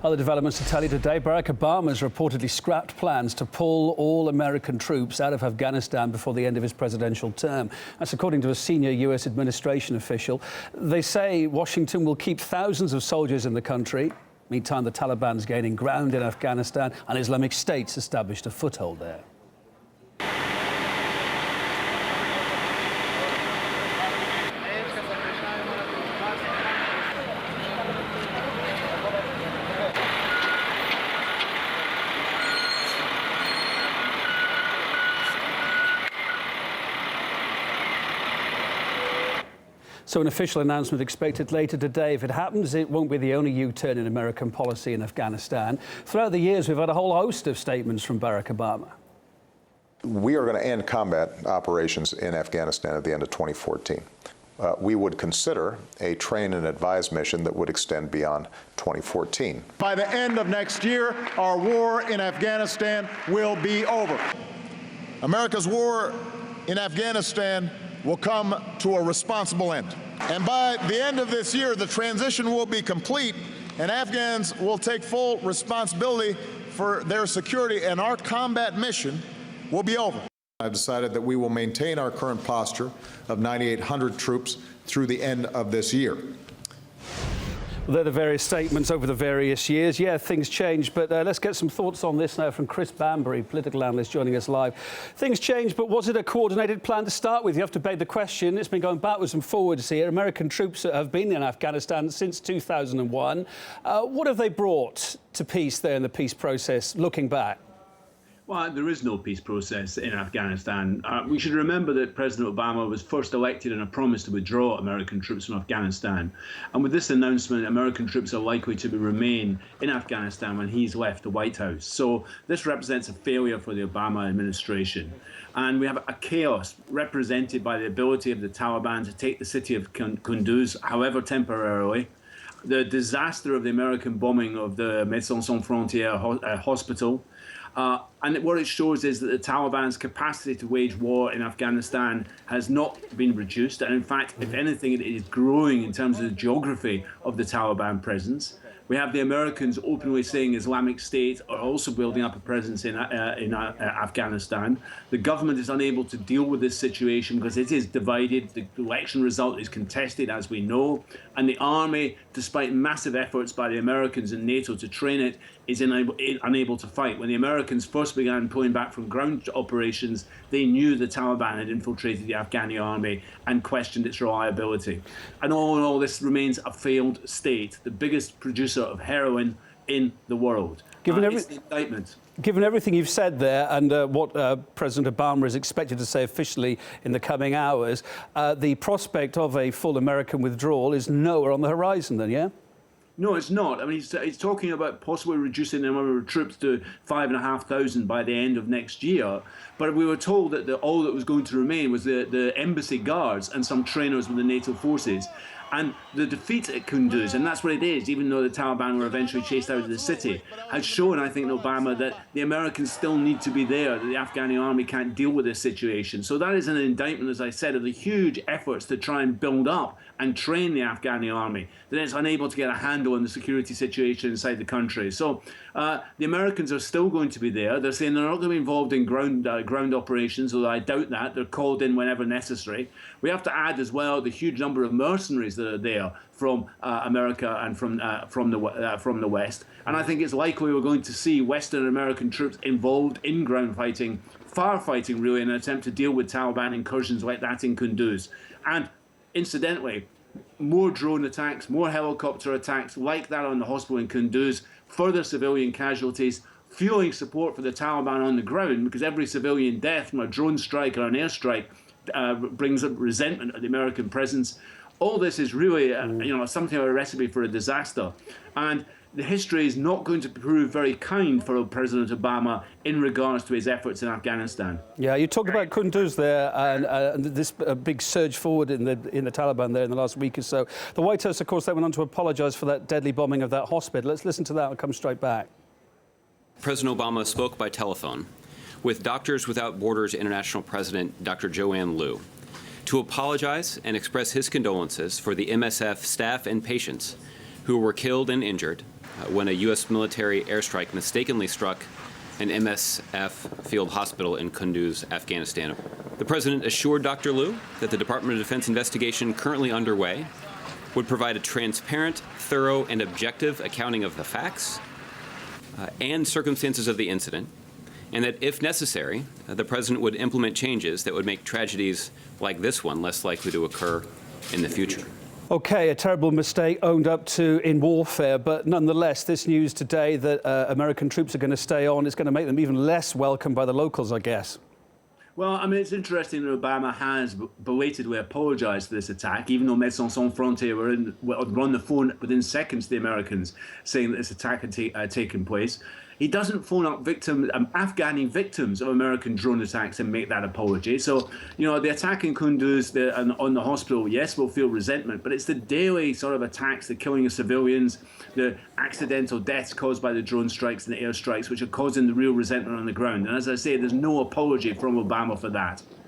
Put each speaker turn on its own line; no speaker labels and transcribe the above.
Other developments to tell you today. Barack Obama has reportedly scrapped plans to pull all American troops out of Afghanistan before the end of his presidential term. That's according to a senior U.S. administration official. They say Washington will keep thousands of soldiers in the country. Meantime, the Taliban's gaining ground in Afghanistan and Islamic State's established a foothold there. So an official announcement expected later today. If it happens, it won't be the only U-turn in American policy in Afghanistan. Throughout the years, we've had a whole host of statements from Barack Obama.
We are going to end combat operations in Afghanistan at the end of 2014. We would consider a train and advise mission that would extend beyond 2014.
By the end of next year, our war in Afghanistan will be over. America's war in Afghanistan will come to a responsible end. And by the end of this year, the transition will be complete, and Afghans will take full responsibility for their security, and our combat mission will be over. I've decided that we will maintain our current posture of 9,800 troops through the end of this year.
Well, they're the various statements over the various years. Yeah, things change, but let's get some thoughts on this now from Chris Bambury, political analyst, joining us live. Things change, but was it a coordinated plan to start with? You have to debate the question. It's been going backwards and forwards here. American troops have been in Afghanistan since 2001. What have they brought to peace there in the peace process, looking back?
Well, there is no peace process in Afghanistan. We should remember that President Obama was first elected on a promise to withdraw American troops from Afghanistan. And with this announcement, American troops are likely to remain in Afghanistan when he's left the White House. So this represents a failure for the Obama administration. And we have a chaos represented by the ability of the Taliban to take the city of Kunduz, however temporarily, the disaster of the American bombing of the Médecins Sans Frontières hospital. And what it shows is that the Taliban's capacity to wage war in Afghanistan has not been reduced. And in fact, if anything, it is growing in terms of the geography of the Taliban presence. We have the Americans openly saying Islamic State are also building up a presence in Afghanistan. The government is unable to deal with this situation because it is divided. The election result is contested, as we know. And the army, despite massive efforts by the Americans and NATO to train it, is unable to fight. When the Americans first began pulling back from ground operations, they knew the Taliban had infiltrated the Afghani army and questioned its reliability. And all in all, this remains a failed state, the biggest producer of heroin in the world. It's the indictment.
Given everything you've said there and what President Obama is expected to say officially in the coming hours, the prospect of a full American withdrawal is nowhere on the horizon then, yeah?
No, it's not. I mean, he's talking about possibly reducing the number of troops to 5,500 by the end of next year. But we were told that all that was going to remain was the embassy guards and some trainers with the NATO forces. And the defeat at Kunduz, and that's what it is, even though the Taliban were eventually chased out of the city, has shown, I think, in Obama that the Americans still need to be there, that the Afghani army can't deal with this situation. So that is an indictment, as I said, of the huge efforts to try and build up and train the Afghani army, that it's unable to get a handle on the security situation inside the country. So the Americans are still going to be there. They're saying they're not going to be involved in ground operations, although I doubt that. They're called in whenever necessary. We have to add as well the huge number of mercenaries that are there from America and from the West. And I think it's likely we're going to see Western American troops involved in ground fighting, firefighting really, in an attempt to deal with Taliban incursions like that in Kunduz. And incidentally, more drone attacks, more helicopter attacks like that on the hospital in Kunduz, further civilian casualties, fueling support for the Taliban on the ground, because every civilian death from a drone strike or an airstrike brings up resentment of the American presence. All this is really, something of a recipe for a disaster. And the history is not going to prove very kind for President Obama in regards to his efforts in Afghanistan.
Yeah, you talked about Kunduz there and this big surge forward in the Taliban there in the last week or so. The White House, of course, they went on to apologise for that deadly bombing of that hospital. Let's listen to that and come straight back.
President Obama spoke by telephone with Doctors Without Borders International President Dr. Joanne Liu to apologize and express his condolences for the MSF staff and patients who were killed and injured when a U.S. military airstrike mistakenly struck an MSF field hospital in Kunduz, Afghanistan. The president assured Dr. Liu that the Department of Defense investigation currently underway would provide a transparent, thorough, and objective accounting of the facts and circumstances of the incident, and that if necessary, the president would implement changes that would make tragedies like this one less likely to occur in the future.
Okay, a terrible mistake owned up to in warfare, but nonetheless, this news today that American troops are going to stay on is going to make them even less welcome by the locals, I guess.
Well, I mean, it's interesting that Obama has belatedly apologized for this attack, even though Médecins Sans Frontières were on the phone within seconds to the Americans saying that this attack had taken place. He doesn't phone up Afghani victims of American drone attacks and make that apology. So, you know, the attack in Kunduz on the hospital, yes, we'll feel resentment, but it's the daily sort of attacks, the killing of civilians, the accidental deaths caused by the drone strikes and the airstrikes, which are causing the real resentment on the ground. And as I say, there's no apology from Obama for that.